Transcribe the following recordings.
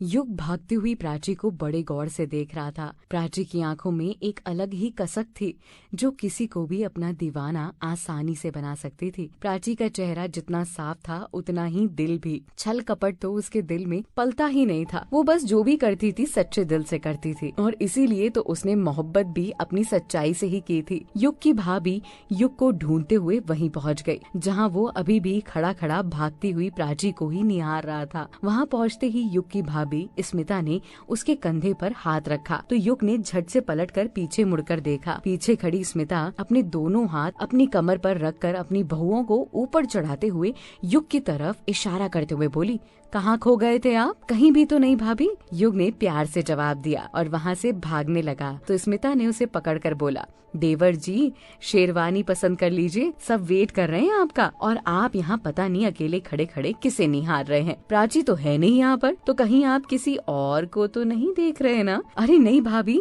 युग भागती हुई प्राची को बड़े गौर से देख रहा था। प्राची की आंखों में एक अलग ही कसक थी जो किसी को भी अपना दीवाना आसानी से बना सकती थी। प्राची का चेहरा जितना साफ था उतना ही दिल भी। छल कपट तो उसके दिल में पलता ही नहीं था। वो बस जो भी करती थी सच्चे दिल से करती थी और इसीलिए तो उसने मोहब्बत भी अपनी सच्चाई से ही की थी। युग की भाभी युग को ढूंढते हुए वहीं पहुंच गई जहां वो अभी भी खड़ा खड़ा भागती हुई प्राची को ही निहार रहा था। वहां पहुंचते ही युग की भाभी स्मिता ने उसके कंधे पर हाथ रखा तो युग ने झट से पलटकर पीछे मुड़कर देखा। पीछे खड़ी स्मिता अपने दोनों हाथ अपनी कमर पर रखकर अपनी बहुओं को ऊपर चढ़ाते हुए युग की तरफ इशारा करते हुए बोली, कहाँ खो गए थे आप? कहीं भी तो नहीं भाभी। युग ने प्यार से जवाब दिया और वहाँ से भागने लगा तो स्मिता ने उसे पकड़कर बोला, देवर जी शेरवानी पसंद कर लीजिए, सब वेट कर रहे हैं आपका और आप यहाँ पता नहीं अकेले खड़े खड़े किसे निहार रहे हैं। प्राची तो है नहीं यहाँ पर, तो कहीं आप किसी और को तो नहीं देख रहे ना? अरे नहीं भाभी,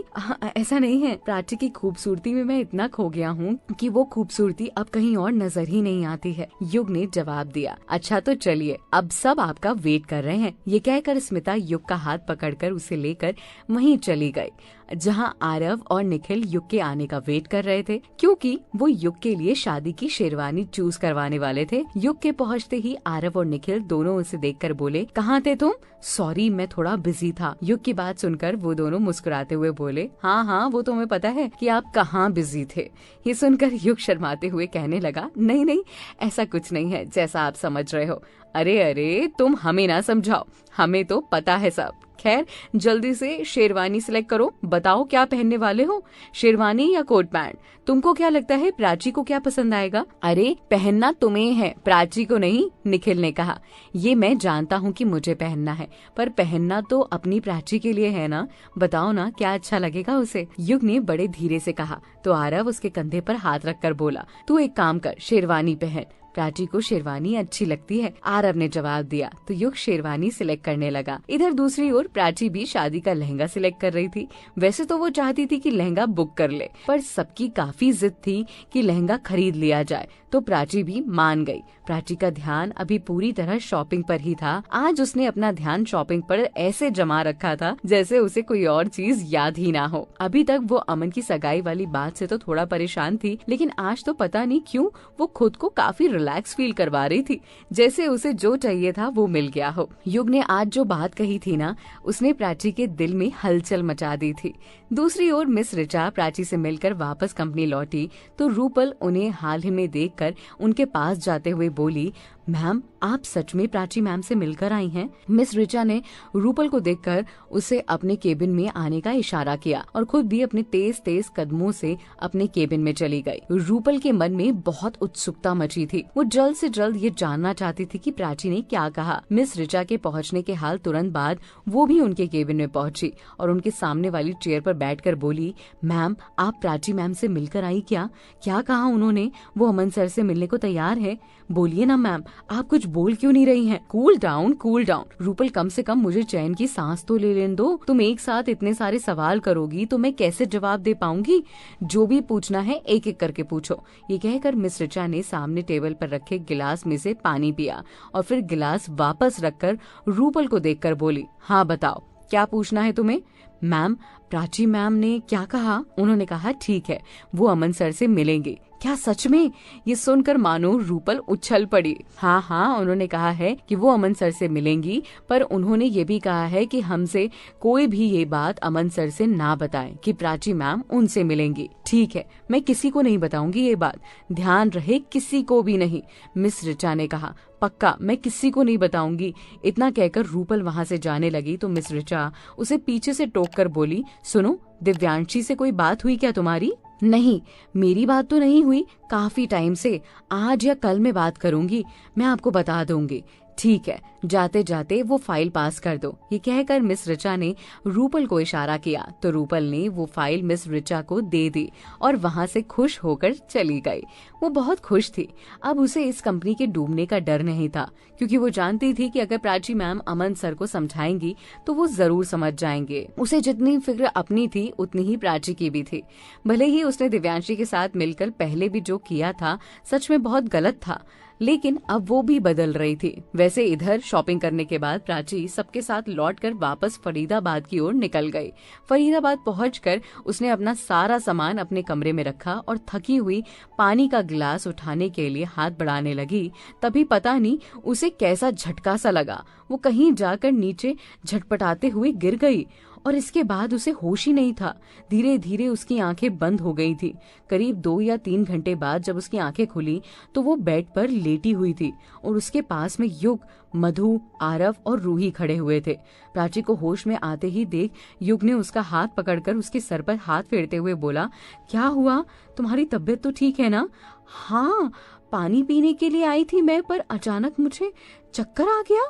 ऐसा नहीं है। प्राची की खूबसूरती में मैं इतना खो गया हूँ कि वो खूबसूरती अब कहीं और नजर ही नहीं आती है। युग ने जवाब दिया, अच्छा तो चलिए अब सब आपका वेट कर रहे हैं। ये कहकर स्मिता युग का हाथ पकड़कर उसे लेकर वहीं चली गई जहां आरव और निखिल युग के आने का वेट कर रहे थे, क्योंकि वो युग के लिए शादी की शेरवानी चूज करवाने वाले थे। युग के पहुंचते ही आरव और निखिल दोनों उसे देखकर बोले, कहाँ थे तुम? सॉरी मैं थोड़ा बिजी था। युग की बात सुनकर वो दोनों मुस्कुराते हुए बोले, हाँ हाँ वो तो हमें पता है कि आप कहाँ बिजी थे। ये सुनकर युग शर्माते हुए कहने लगा, नहीं नहीं ऐसा कुछ नहीं है जैसा आप समझ रहे हो। अरे अरे तुम हमें ना समझाओ, हमें तो पता है सब। खैर जल्दी से शेरवानी सिलेक्ट करो, बताओ क्या पहनने वाले हो, शेरवानी या कोट पैंट? तुमको क्या लगता है प्राची को क्या पसंद आएगा? अरे पहनना तुम्हें है, प्राची को नहीं, निखिल ने कहा। ये मैं जानता हूँ कि मुझे पहनना है, पर पहनना तो अपनी प्राची के लिए है ना। बताओ ना क्या अच्छा लगेगा उसे। युग ने बड़े धीरे से कहा तो आरव उसके कंधे पर हाथ रखकर बोला, तू एक काम कर, शेरवानी पहन, प्राची को शेरवानी अच्छी लगती है। आरव ने जवाब दिया तो युग शेरवानी सिलेक्ट करने लगा। इधर दूसरी ओर प्राची भी शादी का लहंगा सिलेक्ट कर रही थी। वैसे तो वो चाहती थी कि लहंगा बुक कर ले, पर सबकी काफी जिद थी कि लहंगा खरीद लिया जाए तो प्राची भी मान गई। प्राची का ध्यान अभी पूरी तरह शॉपिंग पर ही था। आज उसने अपना ध्यान शॉपिंग पर ऐसे जमा रखा था जैसे उसे कोई और चीज याद ही ना हो। अभी तक वो अमन की सगाई वाली बात से तो थोड़ा परेशान थी, लेकिन आज तो पता नहीं क्यों वो खुद को काफी रिलैक्स फील करवा रही थी, जैसे उसे जो चाहिए था वो मिल गया हो। युग ने आज जो बात कही थी ना, उसने प्राची के दिल में हलचल मचा दी थी। दूसरी ओर मिस ऋचा प्राची से मिलकर वापस कंपनी लौटी तो रूपल उन्हें हाल ही में देखकर उनके पास जाते हुए बोली, मैम आप सच में प्राची मैम से मिलकर आई हैं? मिस ऋचा ने रूपल को देखकर उसे अपने केबिन में आने का इशारा किया और खुद भी अपने तेज तेज कदमों से अपने केबिन में चली गई। रूपल के मन में बहुत उत्सुकता मची थी। वो जल्द से जल्द ये जानना चाहती थी कि प्राची ने क्या कहा। मिस ऋचा के पहुंचने के हाल तुरंत बाद वो भी उनके केबिन में पहुंची और उनके सामने वाली चेयर पर बैठकर बोली, मैम आप प्राची मैम से मिलकर आई क्या? क्या कहा उन्होंने? वो अमन सर से मिलने को तैयार है। बोलिए ना मैम, आप कुछ बोल क्यों नहीं रही हैं? Cool down cool down. Rupal कम से कम मुझे चैन की सांस तो ले लेने दो। तुम एक साथ इतने सारे सवाल करोगी तो मैं कैसे जवाब दे पाऊंगी? जो भी पूछना है एक एक करके पूछो। ये कहकर मिस ऋचा ने सामने टेबल पर रखे गिलास में से पानी पिया और फिर गिलास वापस रखकर रूपल को देखकर बोली, हाँ बताओ क्या पूछना है तुम्हें? मैम प्राची मैम ने क्या कहा? उन्होंने कहा ठीक है वो अमन सर से मिलेंगे। क्या सच में? ये सुनकर मानो रूपल उछल पड़ी। हाँ हाँ उन्होंने कहा है कि वो अमन सर से मिलेंगी, पर उन्होंने ये भी कहा है कि हमसे कोई भी ये बात अमन सर से ना बताएं कि प्राची मैम उनसे मिलेंगी। ठीक है मैं किसी को नहीं बताऊंगी ये बात, ध्यान रहे किसी को भी नहीं, मिस ऋचा ने कहा। पक्का मैं किसी को नहीं बताऊंगी। इतना कहकर रूपल वहाँ से जाने लगी तो मिस ऋचा उसे पीछे से टोक कर बोली, सुनो दिव्यांशी से कोई बात हुई क्या तुम्हारी? नहीं मेरी बात तो नहीं हुई काफी टाइम से, आज या कल मैं बात करूंगी, मैं आपको बता दूंगी। ठीक है जाते जाते वो फाइल पास कर दो। ये कहकर मिस ऋचा ने रूपल को इशारा किया तो रूपल ने वो फाइल मिस ऋचा को दे दी और वहाँ से खुश होकर चली गई। वो बहुत खुश थी। अब उसे इस कंपनी के डूबने का डर नहीं था, क्योंकि वो जानती थी कि अगर प्राची मैम अमन सर को समझाएंगी तो वो जरूर समझ जाएंगे। उसे जितनी फिक्र अपनी थी उतनी ही प्राची की भी थी। भले ही उसने दिव्यांशी के साथ मिलकर पहले भी जो किया था सच में बहुत गलत था, लेकिन अब वो भी बदल रही थी। वैसे इधर शॉपिंग करने के बाद प्राची सबके साथ लौटकर वापस फरीदाबाद की ओर निकल गई। फरीदाबाद पहुंचकर उसने अपना सारा सामान अपने कमरे में रखा और थकी हुई पानी का गिलास उठाने के लिए हाथ बढ़ाने लगी। तभी पता नहीं उसे कैसा झटका सा लगा, वो कहीं जाकर नीचे झटपटाते हुए गिर गई और इसके बाद उसे होश ही नहीं था। धीरे धीरे उसकी आंखें बंद हो गई थी। करीब 2 या 3 घंटे बाद जब उसकी आंखें खुली तो वो बेड पर लेटी हुई थी और उसके पास में युग, मधु, आरव और रूही खड़े हुए थे। प्राची को होश में आते ही देख युग ने उसका हाथ पकड़कर उसके सर पर हाथ फेरते हुए बोला, क्या हुआ, तुम्हारी तबीयत तो ठीक है ना? हाँ, पानी पीने के लिए आई थी मैं, पर अचानक मुझे चक्कर आ गया।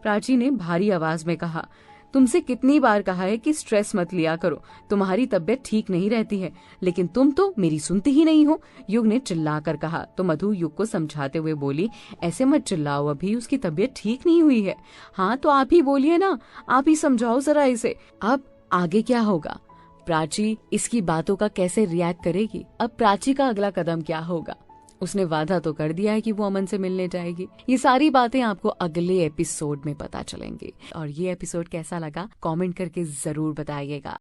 प्राची ने भारी आवाज में कहा, तुमसे कितनी बार कहा है कि स्ट्रेस मत लिया करो, तुम्हारी तबीयत ठीक नहीं रहती है, लेकिन तुम तो मेरी सुनती ही नहीं हो, युग ने चिल्लाकर कहा। तो मधु युग को समझाते हुए बोली, ऐसे मत चिल्लाओ, अभी उसकी तबीयत ठीक नहीं हुई है। हाँ तो आप ही बोलिए ना, आप ही समझाओ जरा इसे। अब आगे क्या होगा, प्राची इसकी बातों का कैसे रिएक्ट करेगी? अब प्राची का अगला कदम क्या होगा? उसने वादा तो कर दिया है कि वो अमन से मिलने जाएगी। ये सारी बातें आपको अगले एपिसोड में पता चलेंगी। और ये एपिसोड कैसा लगा कमेंट करके जरूर बताइएगा।